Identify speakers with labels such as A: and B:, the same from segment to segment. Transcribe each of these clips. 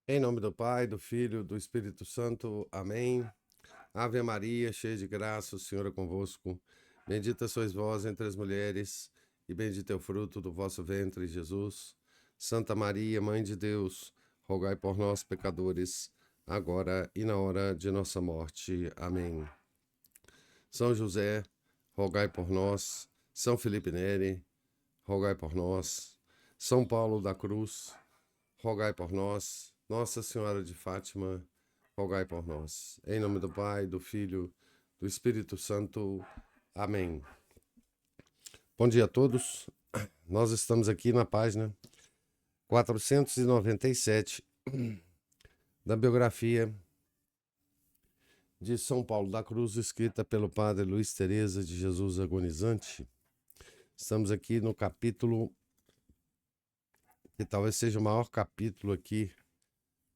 A: Em nome do Pai, do Filho, do Espírito Santo. Amém. Ave Maria, cheia de graça, o Senhor é convosco. Bendita sois vós entre as mulheres, e bendito é o fruto do vosso ventre, Jesus. Santa Maria, Mãe de Deus, rogai por nós, pecadores, agora e na hora de nossa morte. Amém. São José, rogai por nós. São Felipe Neri, rogai por nós. São Paulo da Cruz, rogai por nós. Nossa Senhora de Fátima, rogai por nós. Em nome do Pai, do Filho, do Espírito Santo. Amém. Bom dia a todos. Nós estamos aqui na página 497 da biografia de São Paulo da Cruz, escrita pelo padre Luiz Teresa de Jesus Agonizante. Estamos aqui no capítulo, que talvez seja o maior capítulo aqui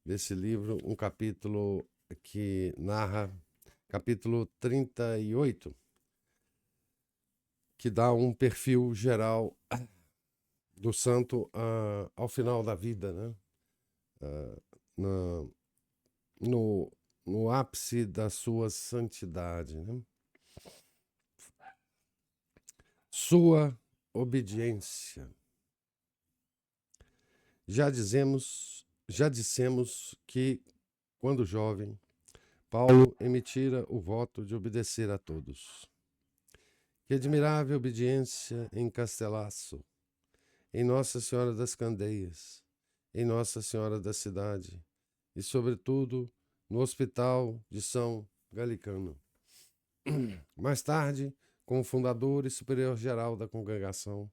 A: desse livro, um capítulo que narra, capítulo 38, que dá um perfil geral do santo ao final da vida, né? No ápice da sua santidade, né? Sua obediência. Já dissemos que, quando jovem, Paulo emitira o voto de obedecer a todos. Que admirável obediência em Castelaço, em Nossa Senhora das Candeias, em Nossa Senhora da Cidade e, sobretudo, no Hospital de São Galicano. Mais tarde, como fundador e superior-geral da congregação,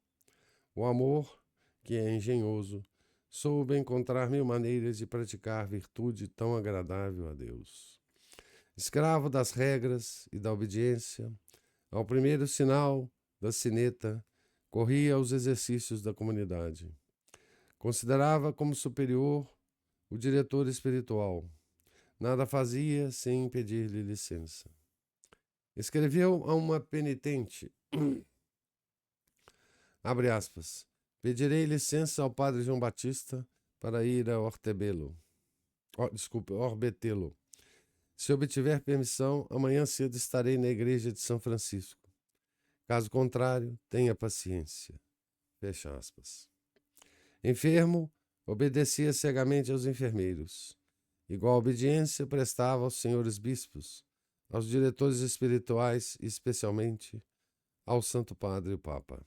A: o amor, que é engenhoso, soube encontrar mil maneiras de praticar virtude tão agradável a Deus. Escravo das regras e da obediência, ao primeiro sinal da sineta, corria aos exercícios da comunidade. Considerava como superior o diretor espiritual. Nada fazia sem pedir-lhe licença. Escreveu a uma penitente, abre aspas, pedirei licença ao padre João Batista para ir a Orbetelo. Se obtiver permissão, amanhã cedo estarei na igreja de São Francisco. Caso contrário, tenha paciência. Fecha aspas. Enfermo, obedecia cegamente aos enfermeiros. Igual obediência prestava aos senhores bispos, aos diretores espirituais e, especialmente, ao Santo Padre e Papa.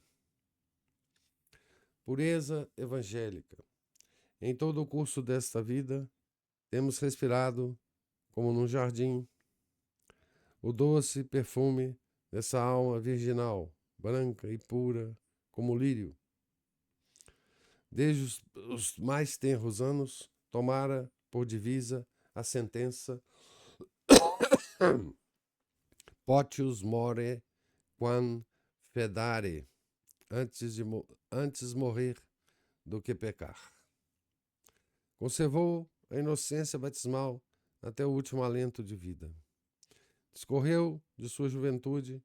A: Pureza evangélica. Em todo o curso desta vida, temos respirado, como num jardim, o doce perfume dessa alma virginal, branca e pura como o lírio. Desde os mais tenros anos, tomara por divisa a sentença Potius more quam fedare, antes morrer do que pecar. Conservou a inocência batismal até o último alento de vida. Discorreu de sua juventude,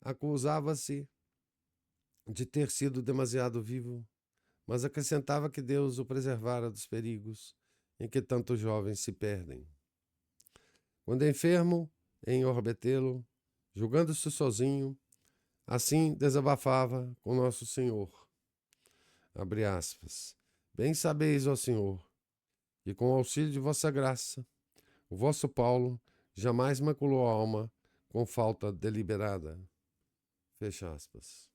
A: acusava-se de ter sido demasiado vivo, mas acrescentava que Deus o preservara dos perigos em que tantos jovens se perdem. Quando enfermo, em Orbetelo, julgando-se sozinho, assim desabafava com Nosso Senhor. Abre aspas. Bem sabeis, ó Senhor, que com o auxílio de vossa graça, o vosso Paulo jamais maculou a alma com falta deliberada. Fecha aspas.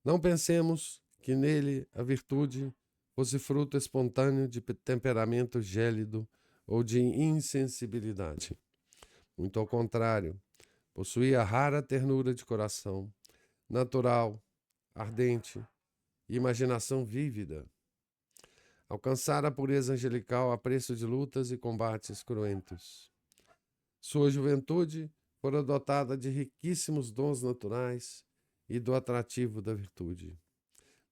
A: Não pensemos que nele a virtude fosse fruto espontâneo de temperamento gélido ou de insensibilidade. Muito ao contrário, possuía rara ternura de coração, natural, ardente e imaginação vívida. Alcançara a pureza angelical a preço de lutas e combates cruentos. Sua juventude fora dotada de riquíssimos dons naturais e do atrativo da virtude.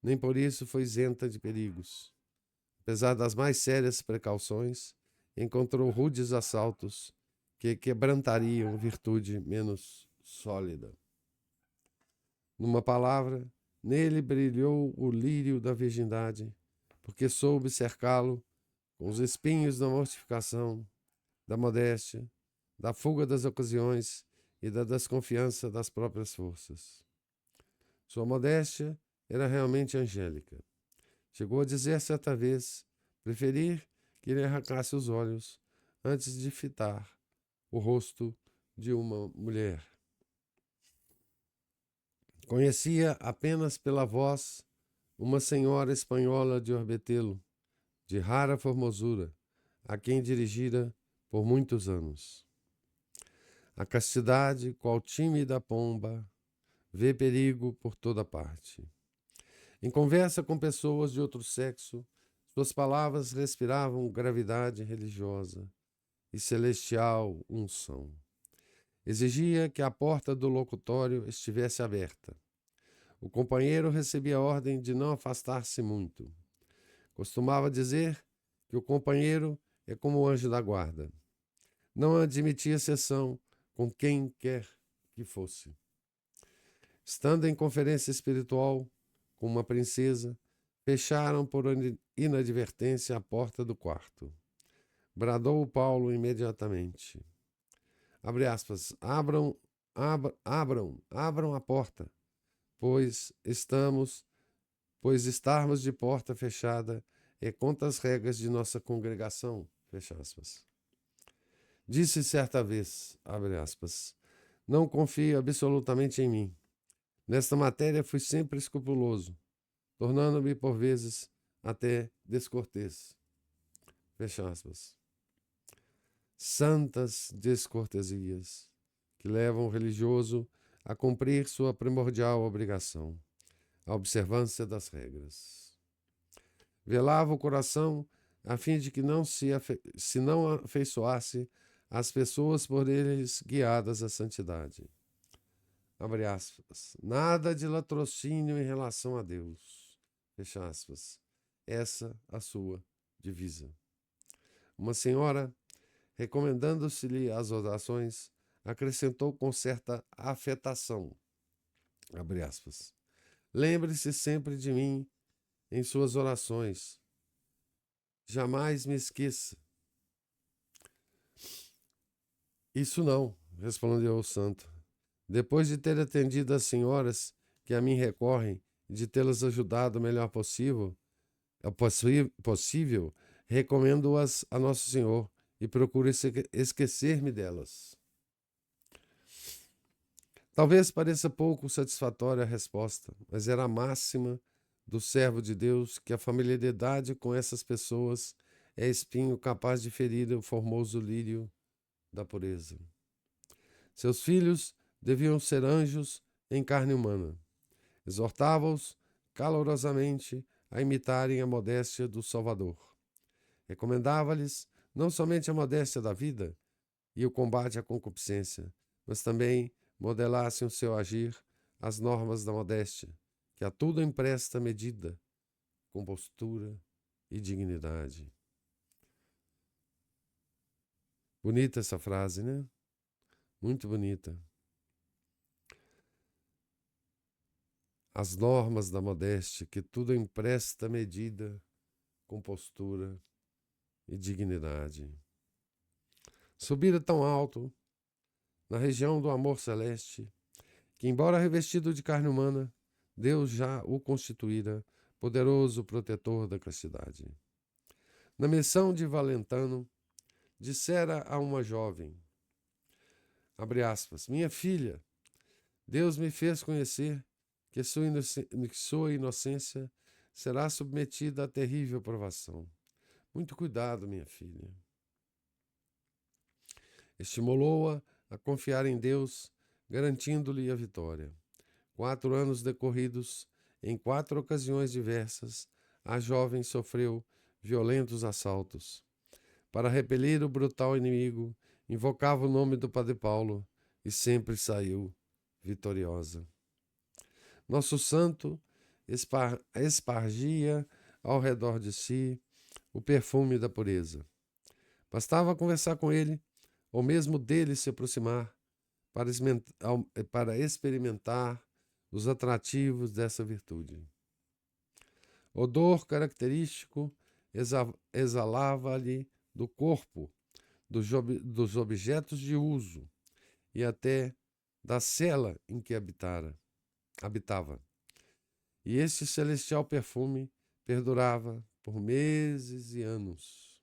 A: Nem por isso foi isenta de perigos. Apesar das mais sérias precauções, encontrou rudes assaltos que quebrantariam virtude menos sólida. Numa palavra, nele brilhou o lírio da virgindade, porque soube cercá-lo com os espinhos da mortificação, da modéstia, da fuga das ocasiões e da desconfiança das próprias forças. Sua modéstia era realmente angélica. Chegou a dizer certa vez preferir que lhe arrancasse os olhos antes de fitar o rosto de uma mulher. Conhecia apenas pela voz uma senhora espanhola de Orbetelo, de rara formosura, a quem dirigira por muitos anos. A castidade, qual tímida pomba, vê perigo por toda parte. Em conversa com pessoas de outro sexo, suas palavras respiravam gravidade religiosa e celestial unção. Exigia que a porta do locutório estivesse aberta. O companheiro recebia a ordem de não afastar-se muito. Costumava dizer que o companheiro é como o anjo da guarda. Não admitia sessão com quem quer que fosse. Estando em conferência espiritual com uma princesa, fecharam por inadvertência a porta do quarto. Bradou Paulo imediatamente. Abre aspas. Abram a porta, pois estarmos de porta fechada é contra as regras de nossa congregação. Fecha aspas. Disse certa vez, abre aspas, não confio absolutamente em mim. Nesta matéria fui sempre escrupuloso, tornando-me por vezes até descortês. Fecha aspas. Santas descortesias que levam o religioso a cumprir sua primordial obrigação, a observância das regras. Velava o coração a fim de que se não afeiçoasse as pessoas por eles guiadas à santidade. Abre aspas. Nada de latrocínio em relação a Deus. Fecha aspas. Essa a sua divisa. Uma senhora, recomendando-se-lhe as orações, acrescentou com certa afetação. Abre aspas. Lembre-se sempre de mim em suas orações. Jamais me esqueça. Isso não, respondeu o santo. Depois de ter atendido as senhoras que a mim recorrem e de tê-las ajudado o melhor possível, recomendo-as a Nosso Senhor e procuro esquecer-me delas. Talvez pareça pouco satisfatória a resposta, mas era a máxima do servo de Deus que a familiaridade com essas pessoas é espinho capaz de ferir o formoso lírio da pureza. Seus filhos deviam ser anjos em carne humana. Exortava-os calorosamente a imitarem a modéstia do Salvador. Recomendava-lhes não somente a modéstia da vida e o combate à concupiscência, mas também modelassem o seu agir às normas da modéstia, que a tudo empresta medida, compostura e dignidade. Bonita essa frase, né? Muito bonita. As normas da modéstia, que tudo empresta medida, compostura e dignidade. Subira tão alto, na região do amor celeste, que, embora revestido de carne humana, Deus já o constituíra poderoso protetor da castidade. Na missão de Valentano, dissera a uma jovem, abre aspas, minha filha, Deus me fez conhecer que sua inocência será submetida a terrível provação. Muito cuidado, minha filha. Estimulou-a a confiar em Deus, garantindo-lhe a vitória. 4 anos decorridos, em 4 ocasiões diversas, a jovem sofreu violentos assaltos. Para repelir o brutal inimigo, invocava o nome do Padre Paulo e sempre saiu vitoriosa. Nosso santo espargia ao redor de si o perfume da pureza. Bastava conversar com ele, ou mesmo dele se aproximar, para experimentar os atrativos dessa virtude. Odor característico exalava-lhe do corpo, dos objetos de uso e até da cela em que habitava. E este celestial perfume perdurava por meses e anos.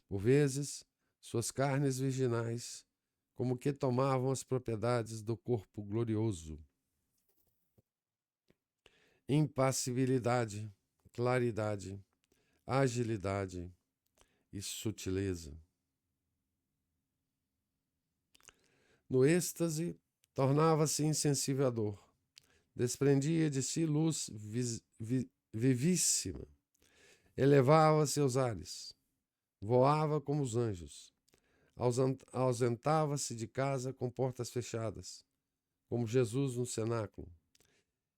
A: Por vezes, suas carnes virginais, como que tomavam as propriedades do corpo glorioso. Impassibilidade, claridade, agilidade e sutileza. No êxtase, tornava-se insensível à dor. Desprendia de si luz vivíssima. Elevava-se aos ares. Voava como os anjos. Ausentava-se de casa com portas fechadas, como Jesus no cenáculo.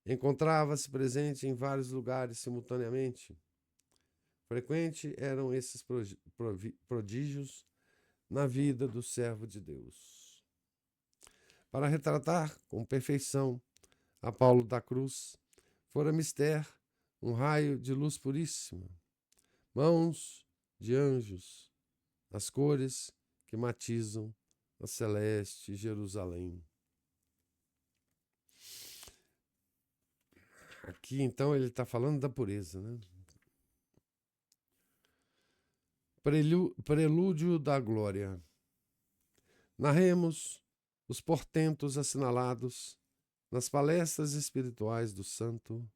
A: Encontrava-se presente em vários lugares simultaneamente. Frequentes eram esses prodígios na vida do servo de Deus. Para retratar com perfeição a Paulo da cruz, fora mister um raio de luz puríssima, mãos de anjos, as cores que matizam a celeste Jerusalém. Aqui, então, ele está falando da pureza, né? Prelúdio da glória. Narremos os portentos assinalados nas palestras espirituais do santo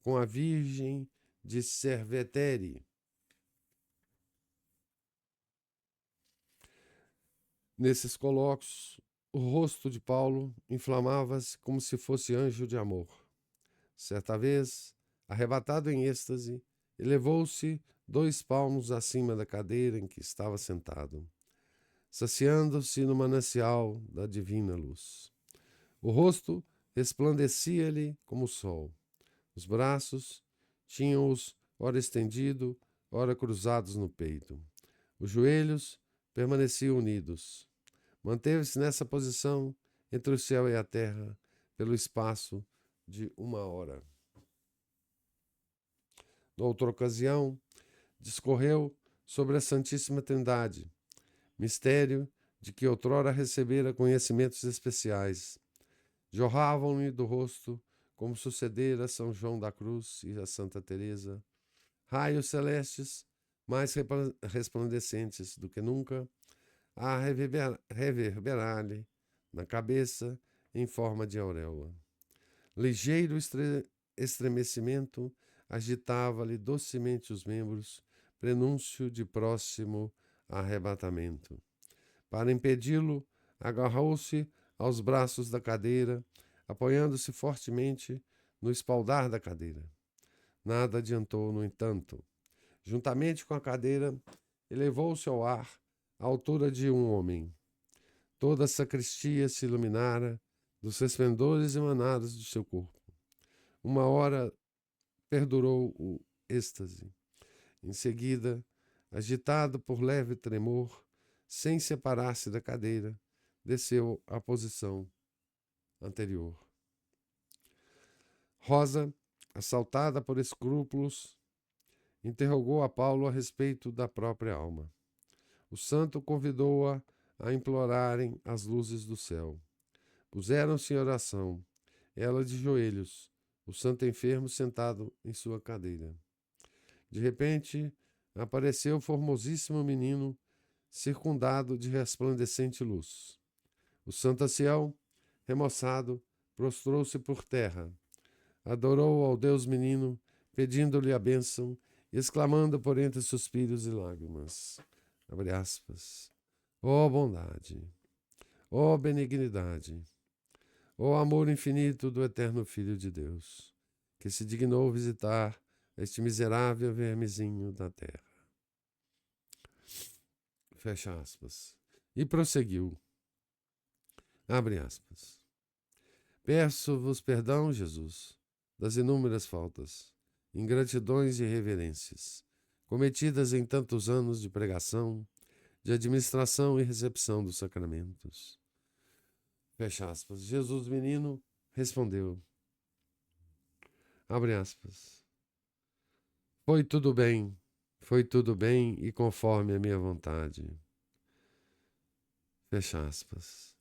A: com a Virgem de Cerveteri. Nesses colóquios, o rosto de Paulo inflamava-se como se fosse anjo de amor. Certa vez, arrebatado em êxtase, elevou-se 2 palmos acima da cadeira em que estava sentado, saciando-se no manancial da divina luz. O rosto resplandecia-lhe como o sol. Os braços tinham-os ora estendido, ora cruzados no peito. Os joelhos permaneciam unidos. Manteve-se nessa posição entre o céu e a terra pelo espaço de 1 hora. Noutra ocasião, discorreu sobre a Santíssima Trindade, mistério de que outrora recebera conhecimentos especiais. Jorravam-lhe do rosto, como sucedera a São João da Cruz e a Santa Teresa, raios celestes mais resplandecentes do que nunca, a reverberar-lhe na cabeça em forma de auréola. Ligeiro estremecimento agitava-lhe docemente os membros, prenúncio de próximo arrebatamento. Para impedi-lo, agarrou-se aos braços da cadeira, apoiando-se fortemente no espaldar da cadeira. Nada adiantou, no entanto. Juntamente com a cadeira, elevou-se ao ar à altura de um homem. Toda a sacristia se iluminara dos resplendores emanados de seu corpo. 1 hora perdurou o êxtase. Em seguida, agitado por leve tremor, sem separar-se da cadeira, desceu à posição anterior. Rosa, assaltada por escrúpulos, interrogou a Paulo a respeito da própria alma. O santo convidou-a a implorarem as luzes do céu. Puseram-se em oração, ela de joelhos, o santo enfermo sentado em sua cadeira. De repente, apareceu o formosíssimo menino, circundado de resplandecente luz. O santo ancião, remoçado, prostrou-se por terra, adorou ao Deus menino, pedindo-lhe a bênção, exclamando por entre suspiros e lágrimas, abre aspas, ó bondade, ó benignidade, ó amor infinito do eterno Filho de Deus, que se dignou visitar este miserável vermezinho da terra. Fecha aspas. E prosseguiu. Abre aspas. Peço-vos perdão, Jesus, das inúmeras faltas, ingratidões e irreverências, cometidas em tantos anos de pregação, de administração e recepção dos sacramentos. Fecha aspas. Jesus menino respondeu. Abre aspas. foi tudo bem e conforme a minha vontade. Fecha aspas.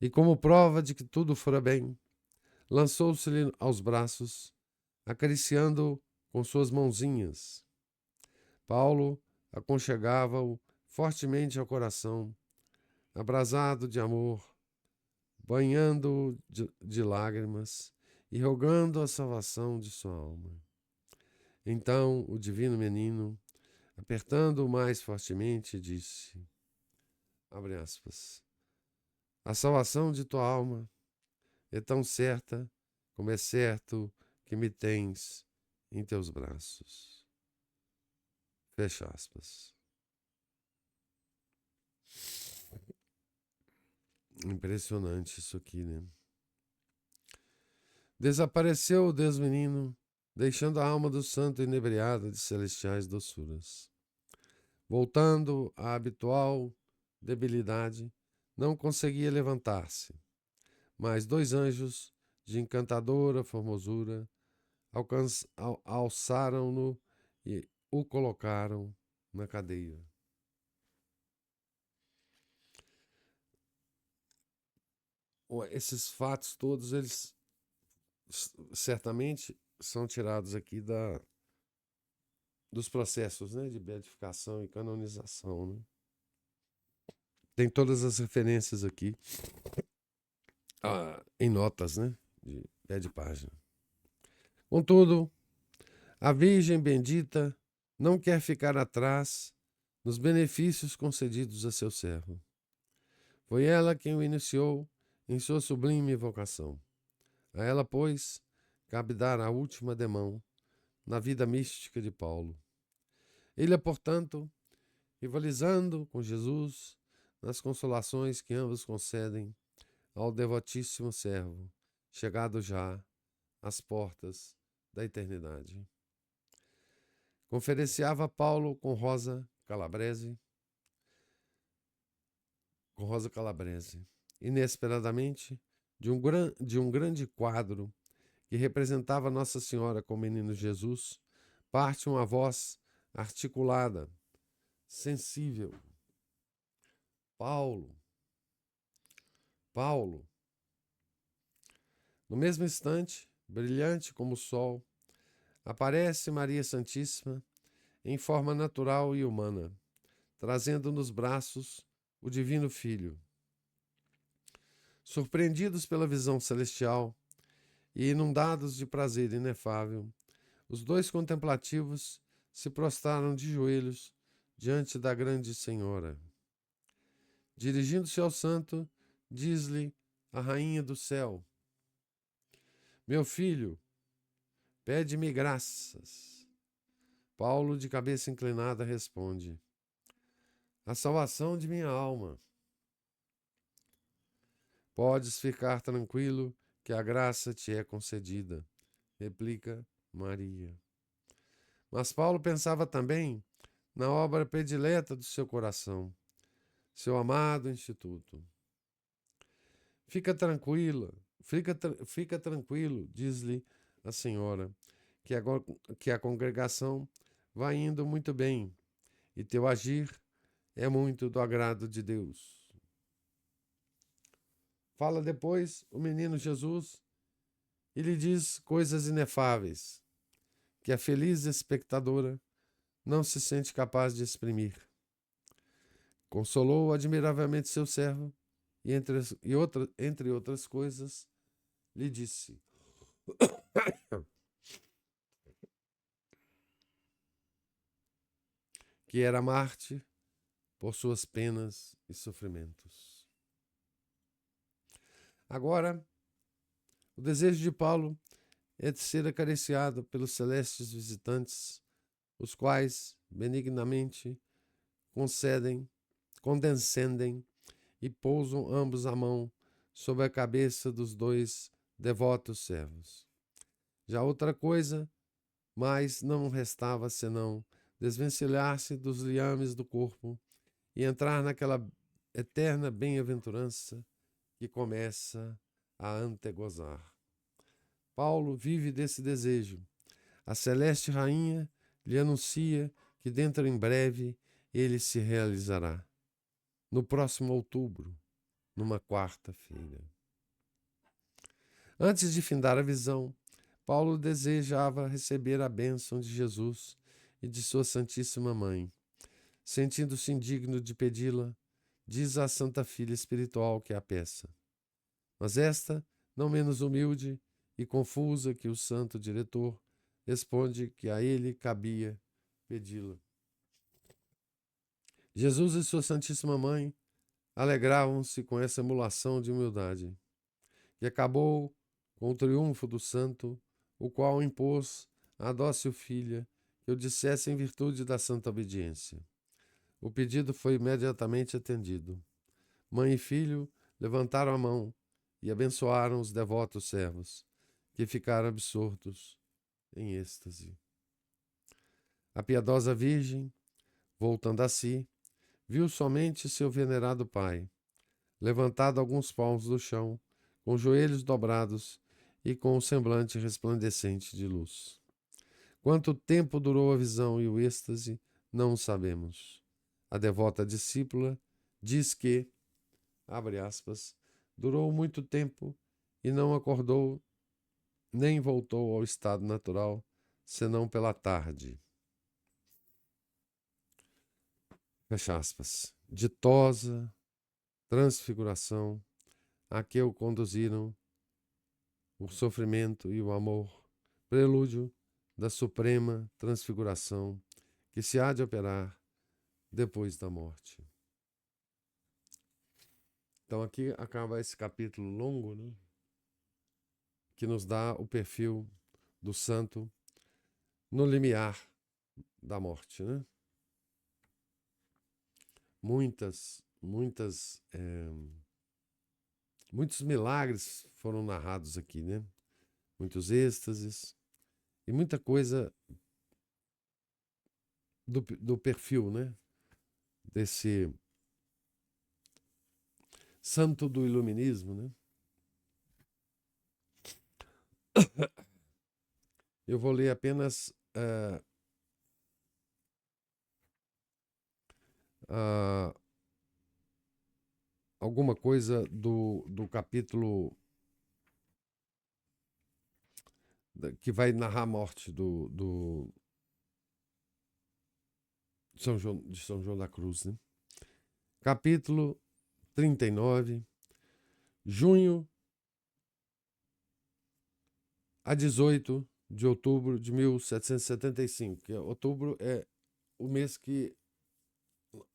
A: E como prova de que tudo fora bem, lançou-se-lhe aos braços, acariciando-o com suas mãozinhas. Paulo aconchegava-o fortemente ao coração, abrasado de amor, banhando-o de lágrimas e rogando a salvação de sua alma. Então o divino menino, apertando-o mais fortemente, disse, abre aspas, a salvação de tua alma é tão certa como é certo que me tens em teus braços. Fecha aspas. Impressionante isso aqui, né? Desapareceu o Deus menino, deixando a alma do santo inebriada de celestiais doçuras. Voltando à habitual debilidade, não conseguia levantar-se, mas dois anjos de encantadora formosura alçaram-no e o colocaram na cadeira. Esses fatos todos, eles certamente são tirados aqui dos processos, né, de beatificação e canonização. Né? Tem todas as referências aqui em notas, né, de pé de página. Contudo, a Virgem bendita não quer ficar atrás nos benefícios concedidos a seu servo. Foi ela quem o iniciou em sua sublime vocação. A ela, pois, cabe dar a última demão na vida mística de Paulo. Ele é, portanto, rivalizando com Jesus nas consolações que ambos concedem ao devotíssimo servo, chegado já às portas da eternidade. Conferenciava Paulo com Rosa Calabrese, inesperadamente, de um grande quadro que representava Nossa Senhora com o menino Jesus, parte uma voz articulada, sensível. Paulo. No mesmo instante, brilhante como o sol, aparece Maria Santíssima em forma natural e humana, trazendo nos braços o Divino Filho. Surpreendidos pela visão celestial e inundados de prazer inefável, os dois contemplativos se prostraram de joelhos diante da grande Senhora. Dirigindo-se ao santo, diz-lhe a rainha do céu: meu filho, pede-me graças. Paulo, de cabeça inclinada, responde: a salvação de minha alma. Podes ficar tranquilo que a graça te é concedida, replica Maria. Mas Paulo pensava também na obra predileta do seu coração, seu amado instituto. Fica tranquilo, diz-lhe a senhora, que a congregação vai indo muito bem e teu agir é muito do agrado de Deus. Fala depois o menino Jesus e lhe diz coisas inefáveis que a feliz espectadora não se sente capaz de exprimir. Consolou admiravelmente seu servo e, entre outras coisas, lhe disse: que era Marte por suas penas e sofrimentos. Agora, o desejo de Paulo é de ser acariciado pelos celestes visitantes, os quais benignamente condescendem e pousam ambos a mão sobre a cabeça dos dois devotos servos. Já outra coisa, mas não restava senão desvencilhar-se dos liames do corpo e entrar naquela eterna bem-aventurança que começa a antegozar. Paulo vive desse desejo. A celeste rainha lhe anuncia que dentro em breve ele se realizará, no próximo outubro, numa quarta-feira. Antes de findar a visão, Paulo desejava receber a bênção de Jesus e de sua Santíssima Mãe. Sentindo-se indigno de pedi-la, diz à Santa Filha Espiritual que a peça. Mas esta, não menos humilde e confusa que o santo diretor, responde que a ele cabia pedi-la. Jesus e sua Santíssima Mãe alegravam-se com essa emulação de humildade, e acabou com o triunfo do santo, o qual impôs à dócil filha que o dissesse em virtude da santa obediência. O pedido foi imediatamente atendido. Mãe e filho levantaram a mão e abençoaram os devotos servos, que ficaram absortos em êxtase. A piedosa Virgem, voltando a si, viu somente seu venerado pai, levantado alguns palmos do chão, com os joelhos dobrados e com o semblante resplandecente de luz. Quanto tempo durou a visão e o êxtase, não sabemos. A devota discípula diz que, abre aspas, durou muito tempo e não acordou nem voltou ao estado natural, senão pela tarde. Fecha aspas. Ditosa transfiguração a que o conduziram o sofrimento e o amor, prelúdio da suprema transfiguração que se há de operar depois da morte. Então aqui acaba esse capítulo longo, né, que nos dá o perfil do santo no limiar da morte, né? Muitos milagres foram narrados aqui, né? Muitos êxtases e muita coisa do perfil, né? Desse santo do iluminismo, né? Eu vou ler apenas alguma coisa do capítulo que vai narrar a morte de São João da Cruz, né? Capítulo 39, junho a 18 de outubro de 1775. Que outubro é o mês que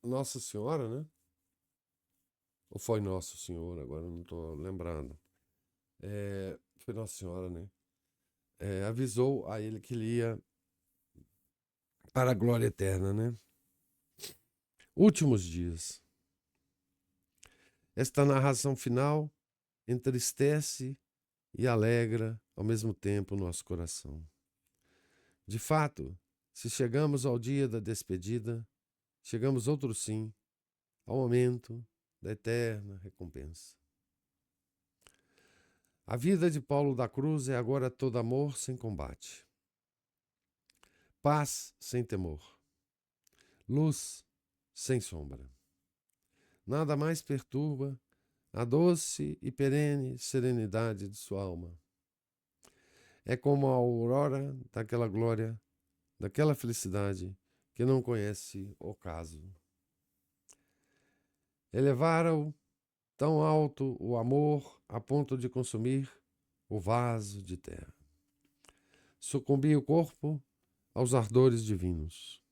A: Nossa Senhora, né? Ou foi Nossa Senhora, agora não estou lembrando. Foi Nossa Senhora, né? Avisou a ele que ele ia para a glória eterna, né? Últimos dias. Esta narração final entristece e alegra ao mesmo tempo o nosso coração. De fato, se chegamos ao dia da despedida, chegamos outro sim, ao momento da eterna recompensa. A vida de Paulo da Cruz é agora todo amor sem combate, paz sem temor, luz sem sombra. Nada mais perturba a doce e perene serenidade de sua alma. É como a aurora daquela glória, daquela felicidade que não conhece ocaso. Elevara-o tão alto o amor a ponto de consumir o vaso de terra. Sucumbia o corpo aos ardores divinos.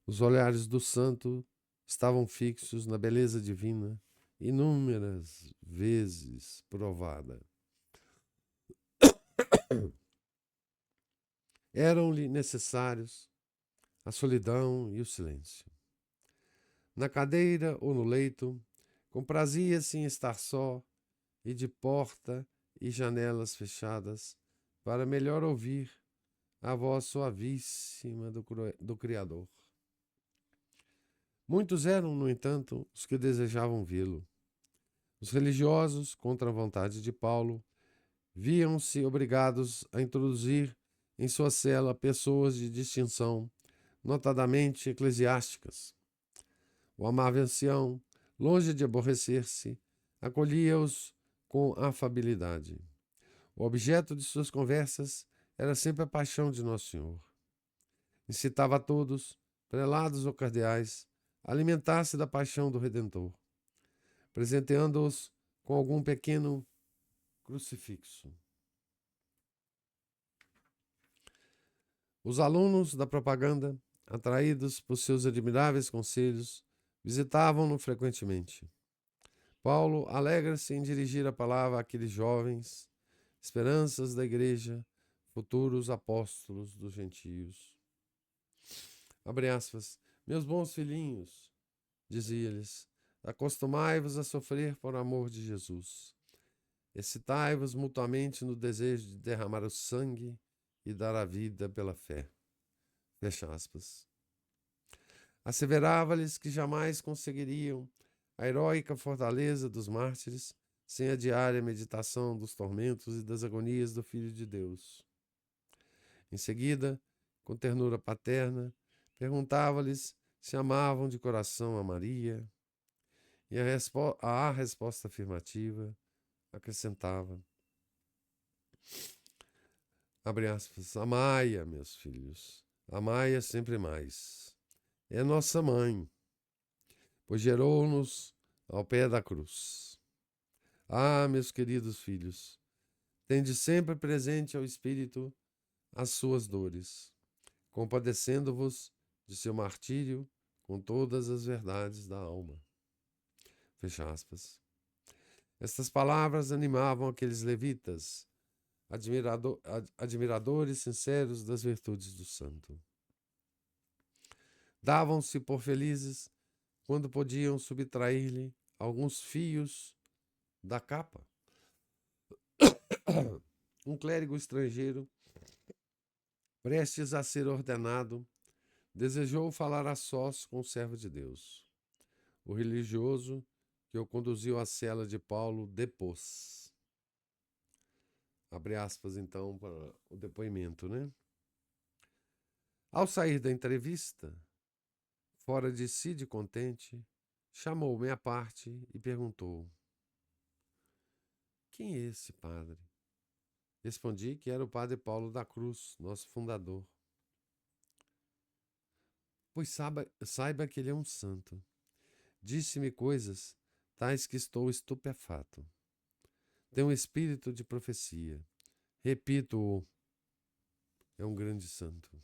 A: Os olhares do santo estavam fixos na beleza divina, inúmeras vezes provada. Eram-lhe necessários a solidão e o silêncio. Na cadeira ou no leito, comprazia-se em estar só e de porta e janelas fechadas para melhor ouvir a voz suavíssima do Criador. Muitos eram, no entanto, os que desejavam vê-lo. Os religiosos, contra a vontade de Paulo, viam-se obrigados a introduzir em sua cela pessoas de distinção, notadamente eclesiásticas. O amável ancião, longe de aborrecer-se, acolhia-os com afabilidade. O objeto de suas conversas era sempre a paixão de Nosso Senhor. Incitava a todos, prelados ou cardeais, a alimentar-se da paixão do Redentor, presenteando-os com algum pequeno crucifixo. Os alunos da propaganda, atraídos por seus admiráveis conselhos, visitavam-no frequentemente. Paulo alegra-se em dirigir a palavra àqueles jovens, esperanças da igreja, futuros apóstolos dos gentios. Abre aspas. Meus bons filhinhos, dizia-lhes, acostumai-vos a sofrer por amor de Jesus. Excitai-vos mutuamente no desejo de derramar o sangue e dar a vida pela fé. Fecha aspas. Asseverava-lhes que jamais conseguiriam a heróica fortaleza dos mártires sem a diária meditação dos tormentos e das agonias do Filho de Deus. Em seguida, com ternura paterna, perguntava-lhes se amavam de coração a Maria, e a resposta afirmativa acrescentava, abre aspas, amai-a, meus filhos, amai-a sempre mais. É nossa mãe, pois gerou-nos ao pé da cruz. Ah, meus queridos filhos, tende sempre presente ao Espírito as suas dores, compadecendo-vos de seu martírio com todas as verdades da alma. Fecha aspas. Estas palavras animavam aqueles levitas, admiradores sinceros das virtudes do santo. Davam-se por felizes quando podiam subtrair-lhe alguns fios da capa. Um clérigo estrangeiro, prestes a ser ordenado, desejou falar a sós com o servo de Deus. O religioso que o conduziu à cela de Paulo depôs. Abre aspas, então, para o depoimento, né? Ao sair da entrevista, fora de si de contente, chamou-me à parte e perguntou: quem é esse padre? Respondi que era o padre Paulo da Cruz, nosso fundador. Pois saiba que ele é um santo. Disse-me coisas tais que estou estupefato. Tem um espírito de profecia. Repito-o, é um grande santo.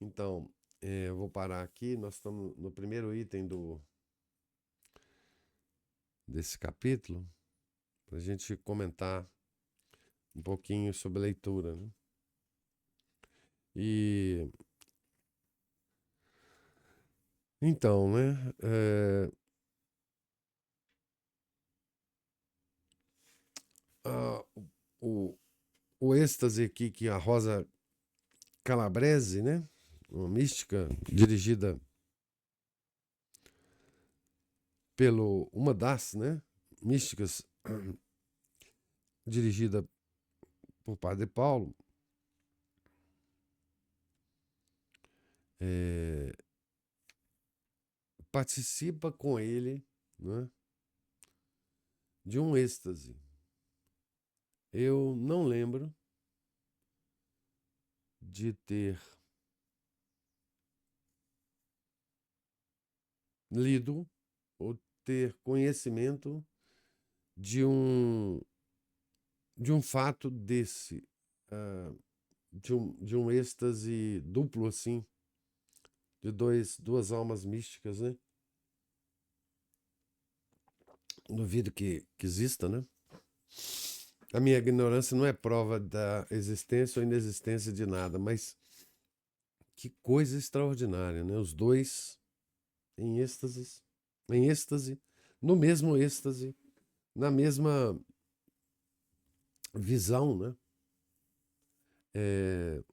A: Então, eu vou parar aqui. Nós estamos no primeiro item desse capítulo, para a gente comentar um pouquinho sobre a leitura, né? E então, né? O êxtase aqui que a Rosa Calabrese, né? Uma mística dirigida uma das, né, místicas dirigida por Padre Paulo, participa com ele, né, de um êxtase. Eu não lembro de ter lido ou ter conhecimento de um fato desse, de um êxtase duplo assim, de duas almas místicas, né? Duvido que exista, né? A minha ignorância não é prova da existência ou inexistência de nada, mas que coisa extraordinária, né? Os dois em êxtase, no mesmo êxtase, na mesma visão, né? É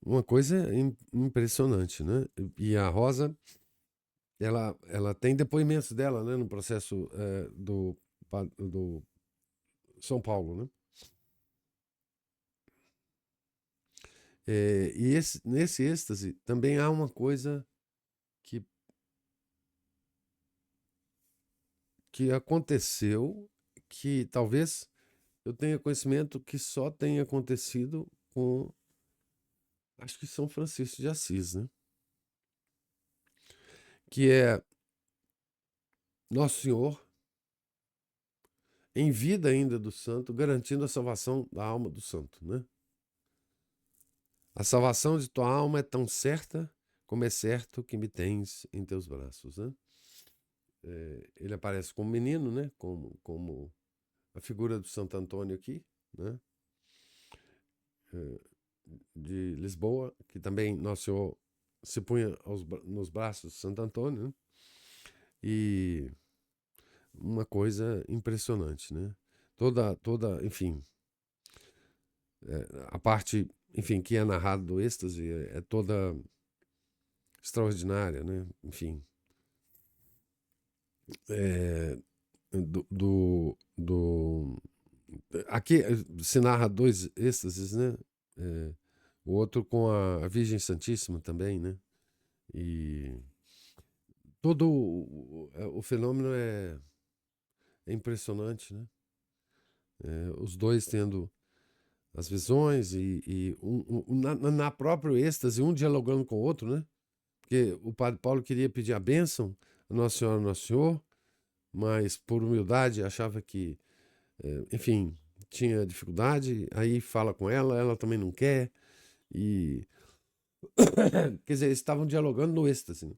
A: uma coisa impressionante, né? E a Rosa, ela tem depoimentos dela, né? No processo do São Paulo, né? E nesse êxtase também há uma coisa que, que aconteceu, que talvez eu tenha conhecimento que só tenha acontecido com, acho que São Francisco de Assis, né? Que é Nosso Senhor, em vida ainda do santo, garantindo a salvação da alma do santo, né? A salvação de tua alma é tão certa como é certo que me tens em teus braços, né? Ele aparece como menino, né? Como a figura do Santo Antônio aqui, né? De Lisboa, que também Nosso Senhor se punha nos braços de Santo Antônio, né? E uma coisa impressionante, né? Toda, enfim, a parte, enfim, que é narrado do êxtase é toda extraordinária, né? Enfim, é, aqui se narra dois êxtases, né? É, o outro com a Virgem Santíssima também, né? E todo o fenômeno é impressionante, né? Os dois tendo as visões e na própria êxtase, um dialogando com o outro, né? Porque o padre Paulo queria pedir a bênção a Nossa Senhora, Nosso Senhor, mas por humildade achava que, enfim, tinha dificuldade, aí fala com ela também não quer, e quer dizer, eles estavam dialogando no êxtase, né?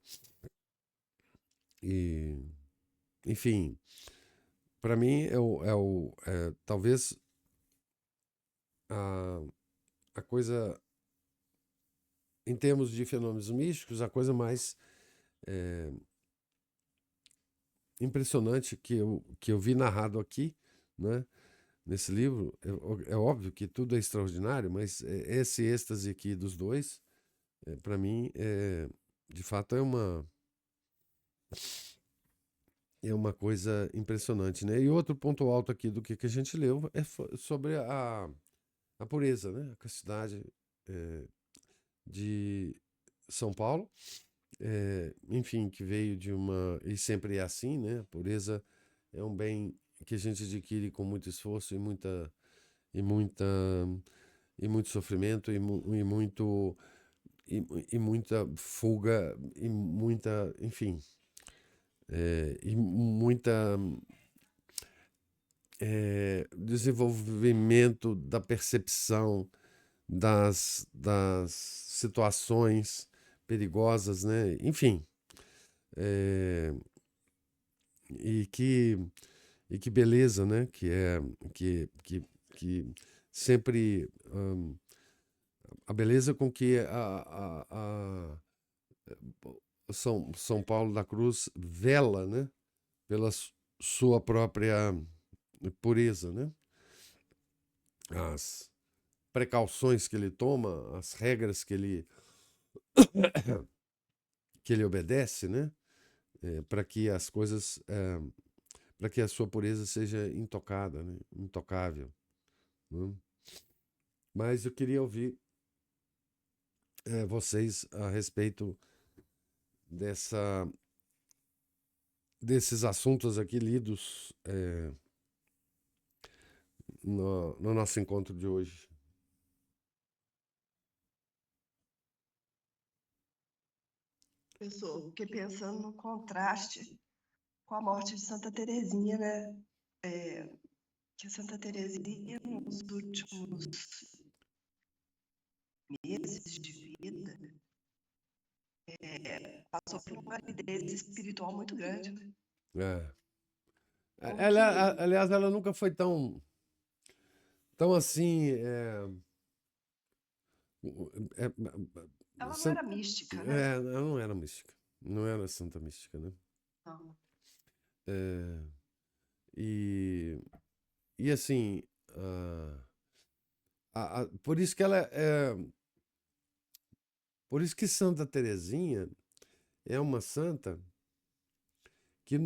A: E, enfim, para mim talvez a, a coisa, em termos de fenômenos místicos, a coisa mais impressionante que eu vi narrado aqui, né? Nesse livro, é óbvio que tudo é extraordinário, mas esse êxtase aqui dos dois, para mim, de fato é uma coisa impressionante, né? E outro ponto alto aqui do que a gente leu sobre a pureza, né? A castidade de São Paulo, enfim, que veio de uma... E sempre é assim, né? A pureza é um bem que a gente adquire com muito esforço e muita e muito sofrimento e muito e muita fuga e muita, enfim, e muita desenvolvimento da percepção das situações perigosas, né? Enfim, é, e que e que beleza, né? Que sempre a beleza com que São Paulo da Cruz vela, né? Pela sua própria pureza, né? As precauções que ele toma, as regras que ele obedece, né? Para que as coisas, para que a sua pureza seja intocada, né? Intocável. Né? Mas eu queria ouvir vocês a respeito dessa, desses assuntos aqui lidos no nosso encontro de hoje.
B: Pessoal, fiquei pensando no contraste com a morte de Santa Teresinha, né? Que Santa Teresinha, nos últimos meses de vida, passou por uma aridez espiritual muito grande, né?
A: Aliás, ela nunca foi tão assim.
B: Ela não era mística, né?
A: Ela não era mística. Não era santa mística, né?
B: Não.
A: E, e assim, por isso que ela por isso que Santa Teresinha é uma santa que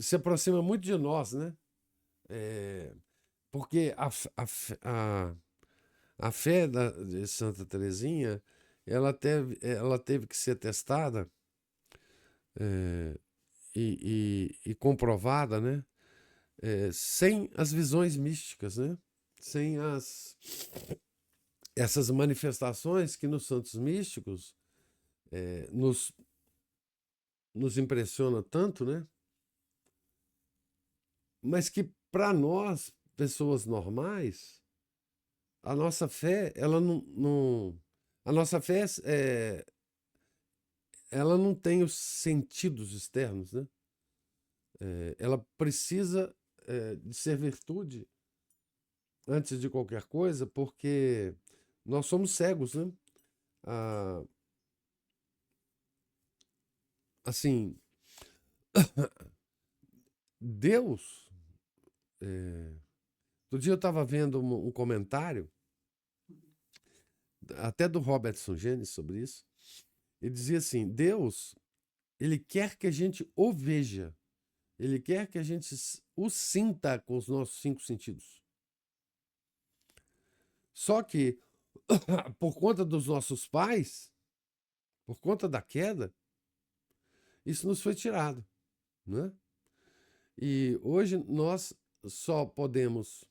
A: se aproxima muito de nós, né? Porque A fé de Santa Teresinha, ela teve que ser testada eh, e comprovada, né? Sem as visões místicas, né? Sem essas manifestações que nos santos místicos nos impressiona tanto, né? Mas que para nós, pessoas normais, a nossa fé, ela a nossa fé, ela não tem os sentidos externos, né? Ela precisa de ser virtude antes de qualquer coisa, porque nós somos cegos, né? Ah, assim, Deus. Outro dia eu estava vendo um comentário, até do Robertson Genes, sobre isso. Ele dizia assim: Deus, ele quer que a gente o veja, ele quer que a gente o sinta com os nossos 5 sentidos. Só que, por conta dos nossos pais, por conta da queda, isso nos foi tirado, né? E hoje nós só podemos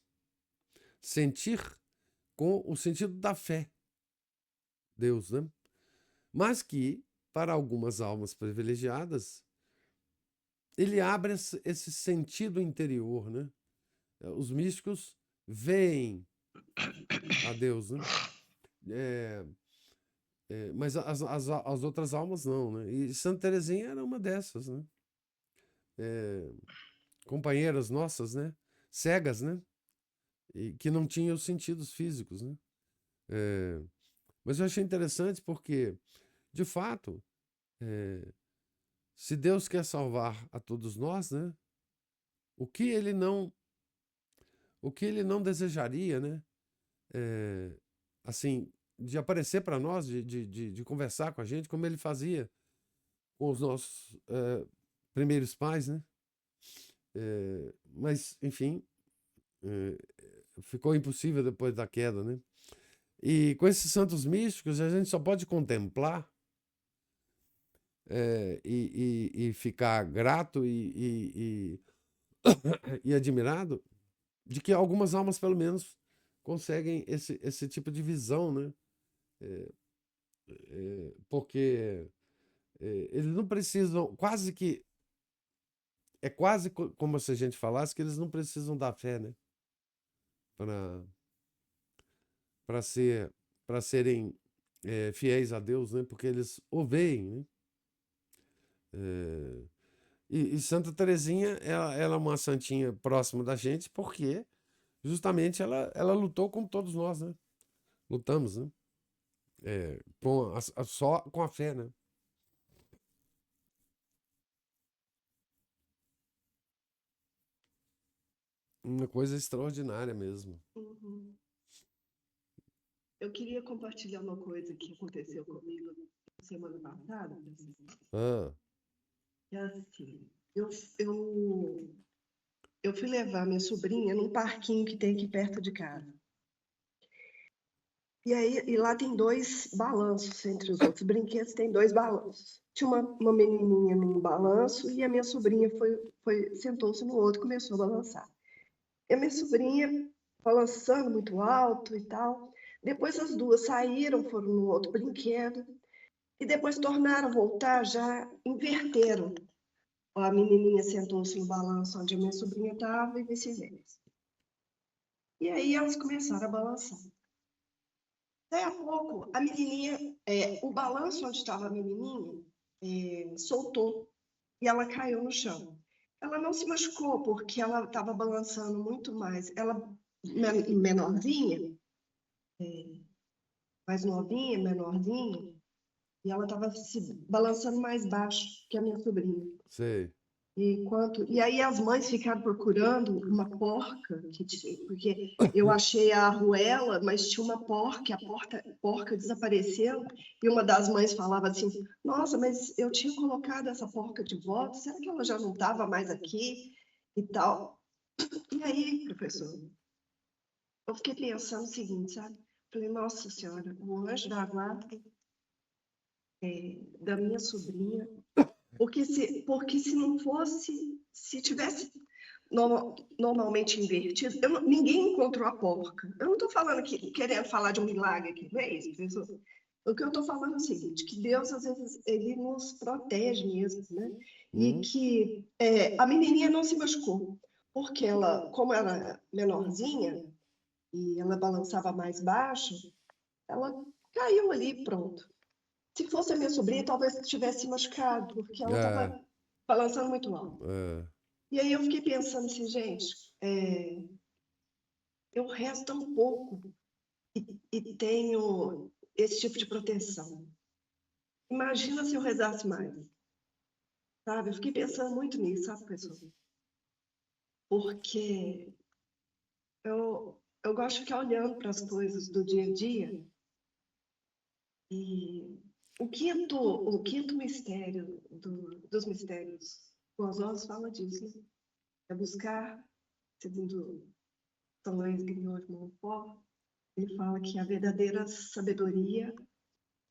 A: sentir com o sentido da fé, Deus, né? Mas que, para algumas almas privilegiadas, ele abre esse sentido interior, né? Os místicos veem a Deus, né? É, mas as outras almas não, né? E Santa Teresinha era uma dessas, né? Companheiras nossas, né? Cegas, né? E que não tinham os sentidos físicos, né? Mas eu achei interessante porque, de fato, se Deus quer salvar a todos nós, né? O que ele não, o que ele não desejaria, né? Assim, de aparecer para nós, de conversar com a gente, como ele fazia com os nossos primeiros pais, né? Mas, enfim, ficou impossível depois da queda, né? E com esses santos místicos, a gente só pode contemplar e ficar grato e admirado de que algumas almas, pelo menos, conseguem esse tipo de visão, né? Porque eles não precisam, quase que, é quase como se a gente falasse que eles não precisam da fé, né? Para ser, para serem fiéis a Deus, né? Porque eles o veem, né? E Santa Teresinha, ela é uma santinha próxima da gente, porque justamente ela lutou como todos nós, né? Lutamos, né? Só com a fé, né? Uma coisa extraordinária mesmo.
B: Uhum. Eu queria compartilhar uma coisa que aconteceu comigo semana passada, Francisco.
A: Ah,
B: É assim, eu fui levar minha sobrinha num parquinho que tem aqui perto de casa. E lá tem 2 balanços entre os outros brinquedos, tem 2 balanços. Tinha uma menininha num balanço e a minha sobrinha sentou-se no outro e começou a balançar. E a minha sobrinha balançando muito alto e tal. Depois as duas saíram, foram no outro brinquedo e depois tornaram a voltar, já inverteram. A menininha sentou-se no balanço onde a minha sobrinha estava e vice-versa. E aí elas começaram a balançar. Daí a pouco, a menininha, o balanço onde estava a menininha, soltou e ela caiu no chão. Ela não se machucou porque ela estava balançando muito mais. Ela, menorzinha, mais novinha, menorzinha, e ela estava se balançando mais baixo que a minha sobrinha.
A: sei.
B: E aí as mães ficaram procurando uma porca, porque eu achei a arruela, mas tinha uma porca, porca desapareceu, e uma das mães falava assim, nossa, mas eu tinha colocado essa porca de volta, será que ela já não estava mais aqui e tal? E aí, professor, eu fiquei pensando o seguinte, sabe? Falei, nossa senhora, o anjo da guarda da minha sobrinha, porque se não fosse, se tivesse normalmente invertido, ninguém encontrou a porca. Eu não estou falando querendo falar de um milagre aqui, não é isso, pessoal. O que eu estou falando é o seguinte, que Deus, às vezes, ele nos protege mesmo, né? E que a menininha não se machucou, porque ela, como ela era menorzinha, e ela balançava mais baixo, ela caiu ali, pronto. Se fosse a minha sobrinha, talvez tivesse se machucado, porque ela estava balançando muito alto. E aí eu fiquei pensando assim, gente, eu rezo tão pouco e tenho esse tipo de proteção. Imagina se eu rezasse mais, sabe? Eu fiquei pensando muito nisso, sabe, pessoal? Porque eu gosto de ficar olhando para as coisas do dia a dia e o quinto mistério dos mistérios gozosos fala disso, né? É buscar, segundo São Luís Guignon de Montfort, ele fala que a verdadeira sabedoria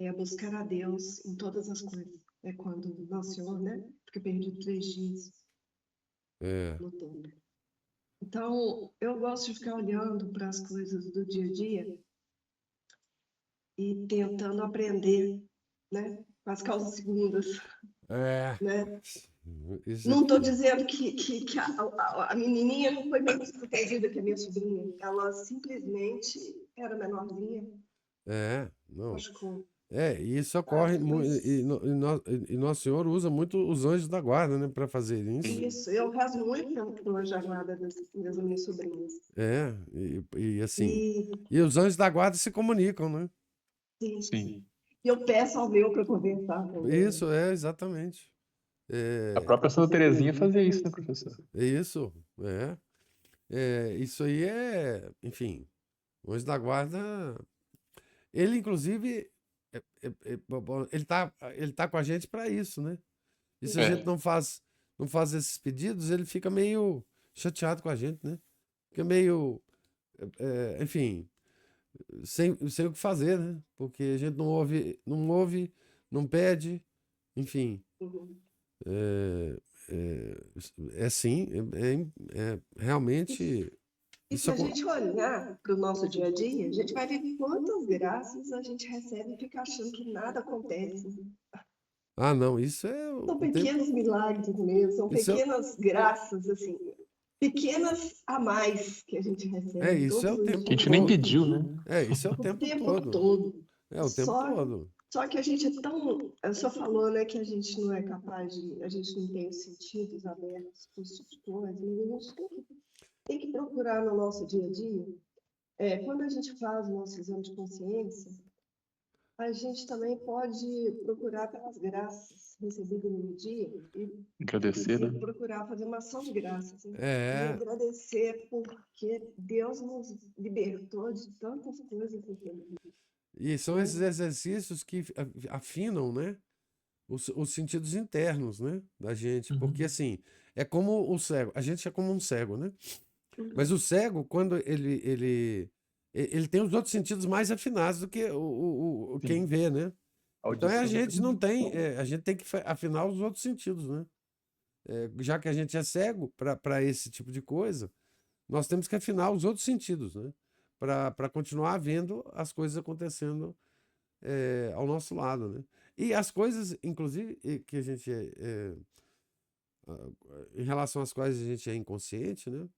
B: é buscar a Deus em todas as coisas. É quando Nosso Senhor, né? Fica perdido 3 dias no templo. Então, eu gosto de ficar olhando para as coisas do dia a dia e tentando aprender, né? Com as causas segundas, né? Não estou dizendo que a menininha não foi menos protegida que a minha sobrinha. Ela simplesmente era menorzinha.
A: Não.
B: Machucou.
A: Isso ocorre
B: mas...
A: e Nosso Senhor usa muito os anjos da guarda, né, para fazer isso.
B: Isso, eu rezo muito pelo anjo da guarda das minhas sobrinhas.
A: E assim, e os anjos da guarda se comunicam, né?
B: Sim. E eu peço ao meu para conversar com ele.
A: Isso, exatamente.
C: A própria Santa Teresinha fazia isso, né, professor?
A: Isso, isso aí enfim, o anjo da guarda, ele inclusive, ele tá com a gente para isso, né? E se a gente não faz esses pedidos, ele fica meio chateado com a gente, né? Fica meio, enfim, sem o que fazer, né? Porque a gente não ouve, não pede, enfim. Assim, realmente.
B: E se a gente olhar para o nosso dia a dia, a gente vai ver quantas graças a gente recebe e fica achando que nada acontece.
A: Ah, não, isso
B: São pequenos milagres mesmo, são pequenas graças, assim, pequenas a mais que a gente recebe.
A: Isso é o tempo todo.
C: Que a gente nem pediu, né?
A: Isso é o tempo todo.
B: todo.
A: É o tempo todo.
B: Só que a gente é tão... O senhor falou, né, que a gente não é capaz de... A gente não tem os sentidos abertos para esse tipo de coisa. Mas a gente tem que procurar no nosso dia a dia. Quando a gente faz o nosso exame de consciência, a gente também pode procurar pelas graças recebidas no dia e
C: agradecer, né?
B: procurar fazer uma ação de graças. Né?
A: É.
B: E agradecer porque Deus nos libertou de tantas coisas.
A: E são esses exercícios que afinam, né, os sentidos internos, né, da gente. Porque, assim, é como o cego. A gente é como um cego, né? Mas o cego, quando ele tem os outros sentidos mais afinados do que quem vê, né? Então a gente não tem, a gente tem que afinar os outros sentidos, né? Já que a gente é cego para esse tipo de coisa, nós temos que afinar os outros sentidos, né? Para continuar vendo as coisas acontecendo ao nosso lado, né? E as coisas, inclusive, que a gente em relação às quais a gente é inconsciente, né?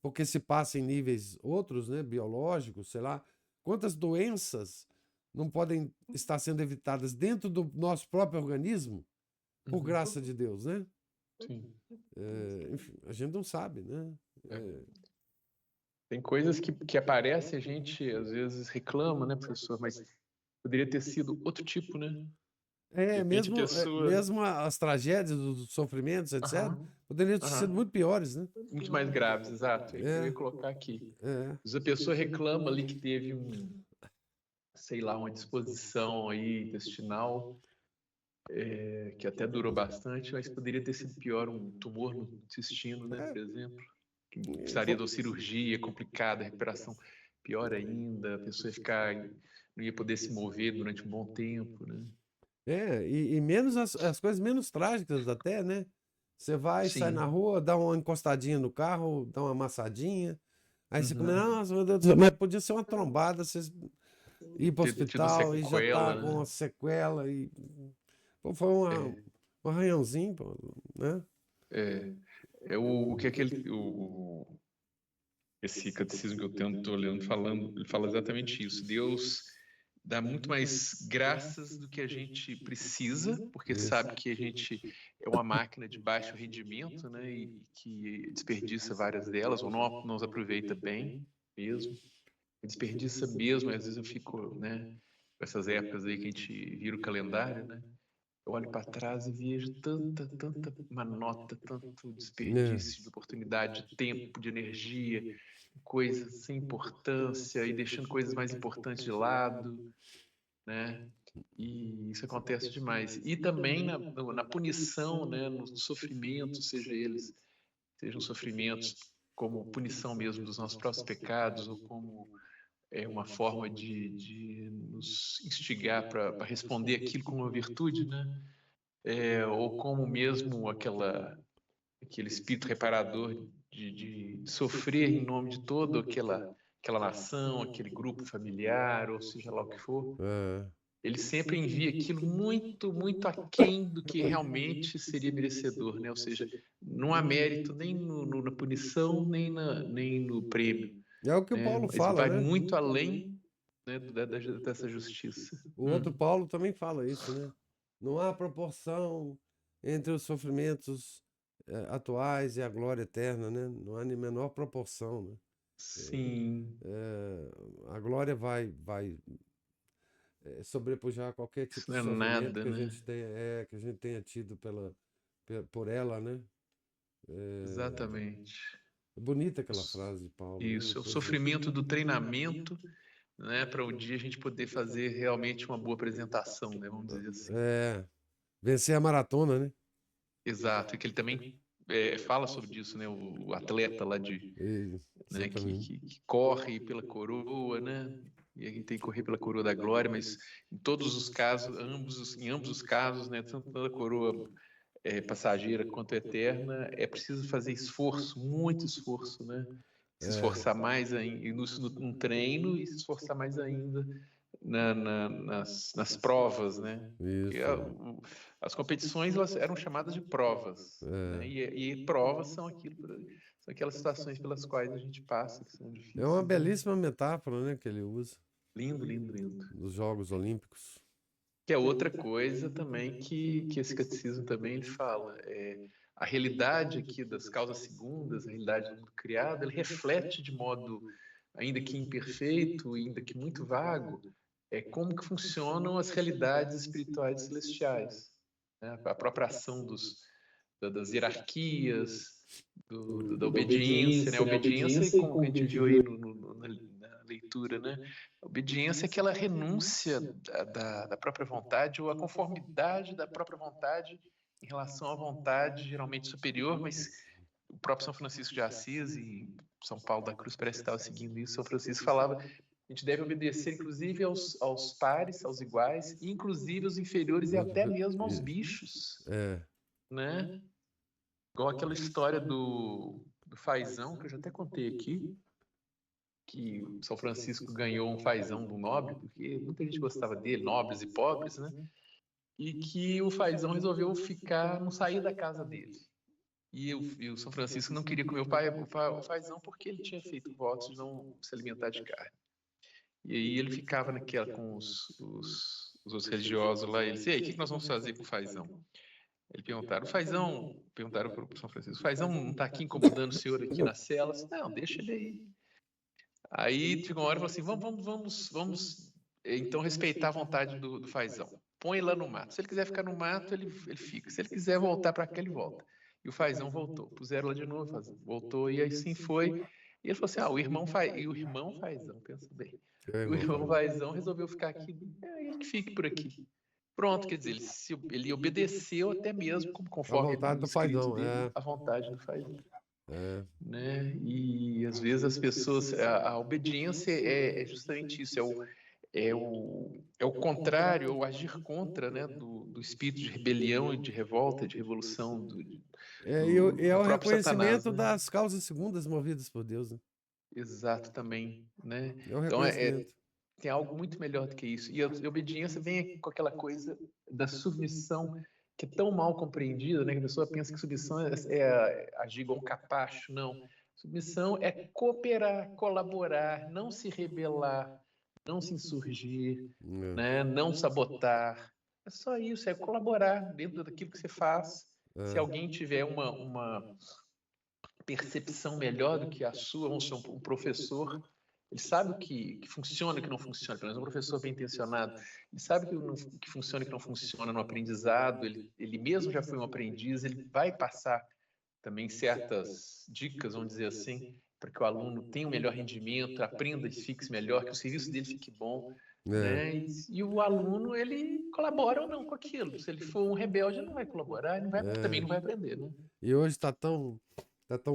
A: Porque se passa em níveis outros, né, biológicos, sei lá, quantas doenças não podem estar sendo evitadas dentro do nosso próprio organismo, por graça de Deus, né?
C: Sim.
A: Enfim, a gente não sabe, né?
C: Tem coisas que aparecem, a gente às vezes reclama, né, professor? Mas poderia ter sido outro tipo, né?
A: Mesmo as tragédias, os sofrimentos, etc., poderiam ter sido muito piores, né?
C: Muito mais graves, exato. Eu ia colocar aqui. A pessoa reclama ali que teve sei lá, uma disposição aí intestinal, que até durou bastante, mas poderia ter sido pior, um tumor no intestino, né, por exemplo, que precisaria de uma cirurgia complicada, recuperação. pior ainda, a pessoa ia ficar, não ia poder se mover durante um bom tempo, né?
A: E menos as coisas menos trágicas até, né? Você vai, sai na
C: Sim.
A: rua, dá uma encostadinha no carro, dá uma amassadinha, aí você começa,
C: Uhum.
A: nossa, meu Deus do céu, mas podia ser uma trombada, você ir para o
C: Tido
A: hospital e já tá
C: sequela,
A: com uma
C: né?
A: sequela e pô, foi um arranhãozinho, pô, né?
C: O que esse catecismo que eu estou lendo falando, ele fala exatamente isso. Deus dá muito mais graças do que a gente precisa, porque
A: Isso.
C: sabe que a gente é uma máquina de baixo rendimento, né, e que desperdiça várias delas, ou não as aproveita bem mesmo. Desperdiça mesmo, às vezes eu fico, né, com essas épocas aí que a gente vira o calendário, né, eu olho para trás e vejo tanta manota, tanto desperdício de oportunidade, de tempo, de energia, coisas sem importância e deixando coisas mais importantes de lado, né? E isso acontece demais. E também na punição, né? No sofrimento, sejam sofrimentos como punição mesmo dos nossos próprios pecados ou como uma forma de nos instigar para responder aquilo com uma virtude, né? Ou como mesmo aquele espírito reparador de sofrer em nome de toda aquela nação, aquele grupo familiar, ou seja lá o que for. Ele sempre envia aquilo muito, muito aquém do que realmente seria merecedor, né? Ou seja, não há mérito nem na punição, nem no prêmio.
A: É o que o
C: Né?
A: Paulo
C: Mas
A: fala,
C: vai
A: né?
C: muito além, né, dessa justiça.
A: O outro Paulo também fala isso, né? Não há proporção entre os sofrimentos atuais e a glória eterna, né? Não há nem menor proporção, né?
C: Sim.
A: A glória vai sobrepujar qualquer tipo de sofrimento
C: nada,
A: que a
C: né?
A: gente tenha tido por ela, né?
C: Exatamente.
A: É bonita aquela frase de Paulo, né?
C: Isso, é o sofrimento do treinamento, né, para um dia a gente poder fazer realmente uma boa apresentação, né, vamos dizer assim.
A: Vencer a maratona, né?
C: Exato, e que ele também fala sobre isso, né, o atleta lá né, que corre pela coroa, né, e a gente tem que correr pela coroa da glória, mas em todos os casos, em ambos os casos, né, tanto pela coroa passageira quanto eterna, é preciso fazer esforço, muito esforço, né? Se esforçar mais ainda num treino e se esforçar mais ainda nas provas, né? Porque as competições elas eram chamadas de provas, né? E provas são aquelas situações pelas quais a gente passa, que são difíceis.
A: É uma belíssima metáfora, né, que ele usa.
C: Lindo, lindo, lindo.
A: Dos Jogos Olímpicos.
C: Que é outra coisa também que esse catecismo também ele fala. A realidade aqui das causas segundas, a realidade do mundo criado, ele reflete de modo, ainda que imperfeito, ainda que muito vago, como que funcionam as realidades espirituais celestiais. Né? A própria ação das hierarquias, da obediência, né? A obediência, como a gente viu aí na leitura, né? A obediência é aquela renúncia da própria vontade ou a conformidade da própria vontade em relação à vontade geralmente superior, mas o próprio São Francisco de Assis e São Paulo da Cruz parece que estava seguindo isso. São Francisco falava a gente deve obedecer inclusive aos pares, aos iguais, inclusive aos inferiores e até mesmo aos bichos, né? Igual aquela história do fazão, que eu já até contei aqui, que São Francisco ganhou um fazão do nobre, porque muita gente gostava dele, nobres e pobres, né? E que o fazão resolveu não sair da casa dele. E o São Francisco não queria comer o fazão porque ele tinha feito votos de não se alimentar de carne. E aí ele ficava naquela com os outros religiosos lá, e ele disse, e aí, o que nós vamos fazer com o fazão? Ele perguntaram para o São Francisco, o fazão não está aqui incomodando o senhor aqui na cela? Não, deixa ele aí. Aí chegou uma hora e falou assim, vamos então respeitar a vontade do fazão. Põe ele lá no mato. Se ele quiser ficar no mato, ele fica. Se ele quiser voltar para cá, ele volta. E o fazão voltou. Puseram lá de novo, voltou e assim foi. E ele falou assim, o irmão fazão, pensa bem. O irmão fazão resolveu ficar aqui, ele que fique por aqui. Pronto, quer dizer, ele obedeceu até mesmo, conforme
A: a vontade do fazão,
C: dele, a vontade do fazão. né? E às vezes as pessoas, a obediência é justamente isso, é o contrário, o agir contra, né, do espírito de rebelião e de revolta, de revolução
A: É
C: do
A: o
C: próprio Satanás,
A: reconhecimento
C: né?
A: das causas segundas movidas por Deus, né?
C: Exato, também, né?
A: É o
C: Então,
A: reconhecimento.
C: tem algo muito melhor do que isso. E a obediência vem com aquela coisa da submissão, que é tão mal compreendida, né? Que a pessoa pensa que submissão é agir igual um capacho. Não. Submissão é cooperar, colaborar, não se rebelar, não se insurgir, né? Não sabotar. É só isso, é colaborar dentro daquilo que você faz. Se alguém tiver uma percepção melhor do que a sua, vamos ser um professor, ele sabe o que funciona e o que não funciona, pelo menos um professor bem intencionado, ele sabe o que funciona e o que não funciona no aprendizado, ele mesmo já foi um aprendiz, ele vai passar também certas dicas, vamos dizer assim, para que o aluno tenha um melhor rendimento, aprenda e fixe melhor, que o serviço dele fique bom, né? E o aluno, ele colabora ou não com aquilo. Se ele for um rebelde, ele não vai colaborar, também não vai aprender, né?
A: E hoje está tão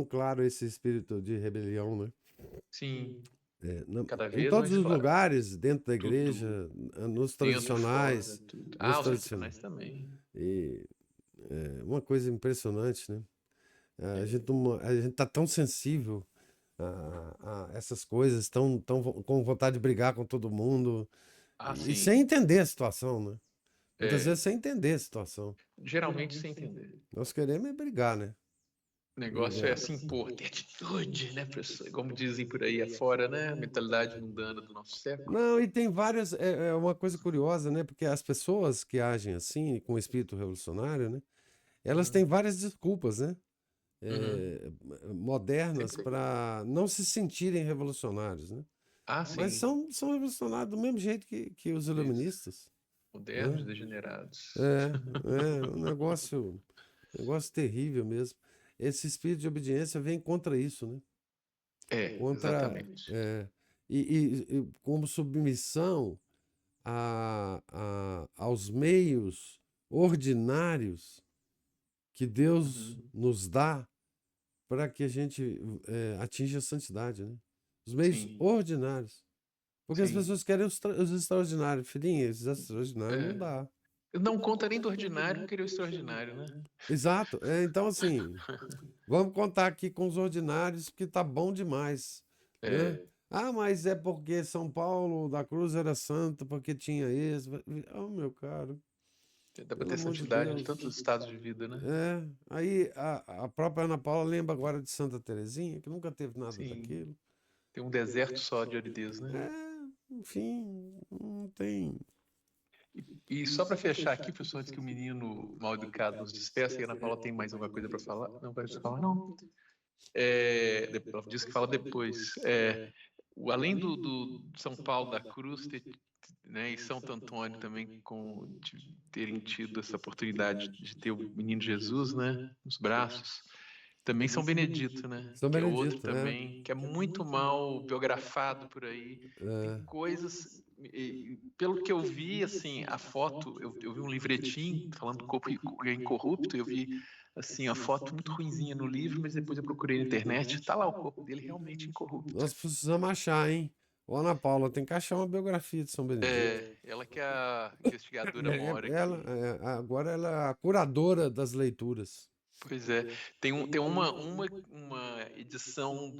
A: claro esse espírito de rebelião, né?
C: Sim. Cada
A: Em
C: vez
A: todos
C: mais
A: os
C: claro.
A: lugares, dentro da
C: Tudo.
A: igreja, nos
C: Dentro,
A: tradicionais.
C: fora, tudo.
A: Nos
C: Os tradicionais também.
A: E uma coisa impressionante, né? A gente tá tão sensível a essas coisas, tão com vontade de brigar com todo mundo. E
C: Sim.
A: sem entender a situação, né? Muitas vezes sem entender a situação.
C: Geralmente sem entender.
A: Nós queremos é brigar, né?
C: O negócio é se impor, ter atitude, né, professor? Como dizem por aí afora, né? A mentalidade mundana do nosso século.
A: Não, e tem várias. É uma coisa curiosa, né? Porque as pessoas que agem assim, com espírito revolucionário, né? Elas têm várias desculpas, né? Modernas para não se sentirem revolucionários, né?
C: Sim.
A: Mas são revolucionários do mesmo jeito que os iluministas.
C: Modernos, degenerados.
A: Um negócio terrível mesmo. Esse espírito de obediência vem contra isso, né?
C: Exatamente.
A: E como submissão aos meios ordinários que Deus nos dá para que a gente atinja a santidade, né? Os meios ordinários. Porque as pessoas querem os extraordinários. Filhinha, esses extraordinários não dá.
C: Não conta nem do ordinário, querer o extraordinário, né?
A: Exato. Então, assim, vamos contar aqui com os ordinários, porque tá bom demais. Né? Ah, mas é porque São Paulo da Cruz era santo, porque tinha esse. Oh, meu caro.
C: Dá para ter santidade de tantos estados de vida, né?
A: Aí a própria Ana Paula lembra agora de Santa Terezinha, que nunca teve nada daquilo.
C: Tem um deserto só de aridez, né?
A: Enfim, não tem.
C: E só para fechar aqui, professor, antes que o menino mal educado nos despeça, e a Ana Paula tem mais alguma coisa para falar? Não vai falar, não. Ela disse que fala depois. Além do São Paulo da Cruz, né, e Santo Antônio também de terem tido essa oportunidade de ter o menino Jesus, né, nos braços, também São Benedito, né, que é outro também, que é muito mal biografado por aí, tem coisas, pelo que eu vi, assim, a foto, eu vi um livretinho falando do corpo incorrupto, eu vi assim, a foto muito ruinzinha no livro, mas depois eu procurei na internet, tá lá o corpo dele realmente incorrupto.
A: Nós precisamos achar, hein? Ô, Ana Paula, tem que achar uma biografia de São Benedito.
C: Ela que é a investigadora mora aqui.
A: Agora ela é a curadora das leituras.
C: Pois é. Tem uma edição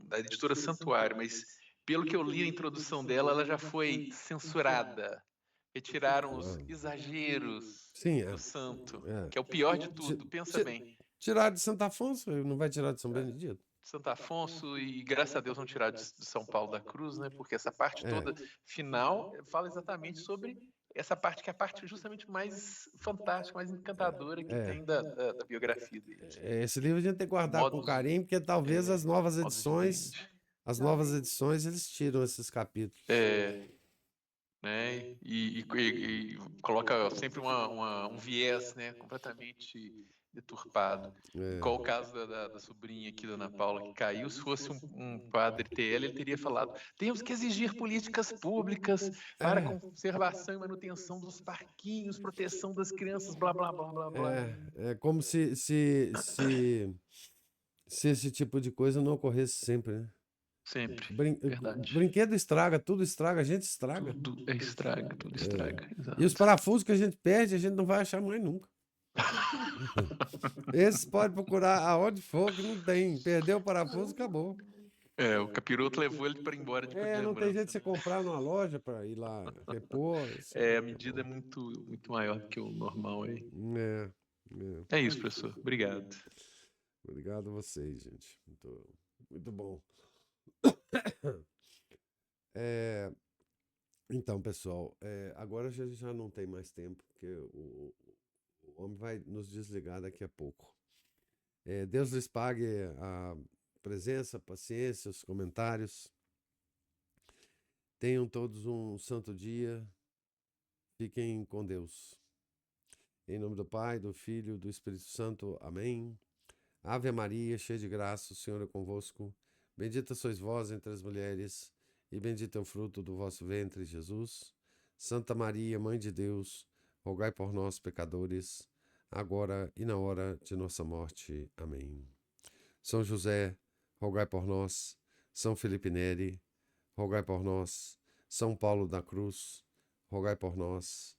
C: da editora Santuário, mas pelo que eu li a introdução dela, ela já foi censurada. Retiraram os exageros do santo, que é o pior de tudo, pensa bem.
A: Tirar de Santo Afonso, não vai tirar de São Benedito?
C: Santo Afonso e, graças a Deus, não tirar de São Paulo da Cruz, né? Porque essa parte toda final fala exatamente sobre essa parte que é a parte justamente mais fantástica, mais encantadora que tem da biografia dele.
A: Esse livro a gente tem que guardar com carinho, porque talvez as novas edições, eles tiram esses capítulos.
C: Né? E coloca sempre um viés, né, completamente deturpado. Qual o caso da sobrinha aqui da Ana Paula que caiu? Se fosse um padre TL, ele teria falado: temos que exigir políticas públicas para conservação e manutenção dos parquinhos, proteção das crianças, blá blá blá blá blá.
A: É como se se esse tipo de coisa não ocorresse sempre, né?
C: Sempre, verdade.
A: Brinquedo estraga, tudo estraga, a gente estraga.
C: Tudo estraga, tudo estraga.
A: E os parafusos que a gente perde, a gente não vai achar mais nunca. Esses pode procurar aonde for, que não tem. Perdeu o parafuso, acabou.
C: O capiroto levou ele para embora depois de
A: não tem jeito de você
C: né?
A: comprar numa loja para ir lá repor.
C: A medida é muito maior do que o normal aí.
A: É
C: isso, professor. Obrigado.
A: Obrigado a vocês, gente. Muito bom. Então, pessoal, agora já não tem mais tempo, porque o homem vai nos desligar daqui a pouco. Deus lhes pague a presença, a paciência, os comentários. Tenham todos um santo dia. Fiquem com Deus. Em nome do Pai, do Filho e do Espírito Santo. Amém. Ave Maria, cheia de graça, o Senhor é convosco. Bendita sois vós entre as mulheres, e bendito é o fruto do vosso ventre, Jesus. Santa Maria, Mãe de Deus, rogai por nós, pecadores, agora e na hora de nossa morte. Amém. São José, rogai por nós. São Felipe Neri, rogai por nós. São Paulo da Cruz, rogai por nós.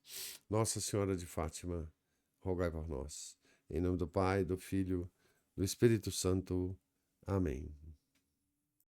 A: Nossa Senhora de Fátima, rogai por nós. Em nome do Pai, do Filho, do Espírito Santo. Amém.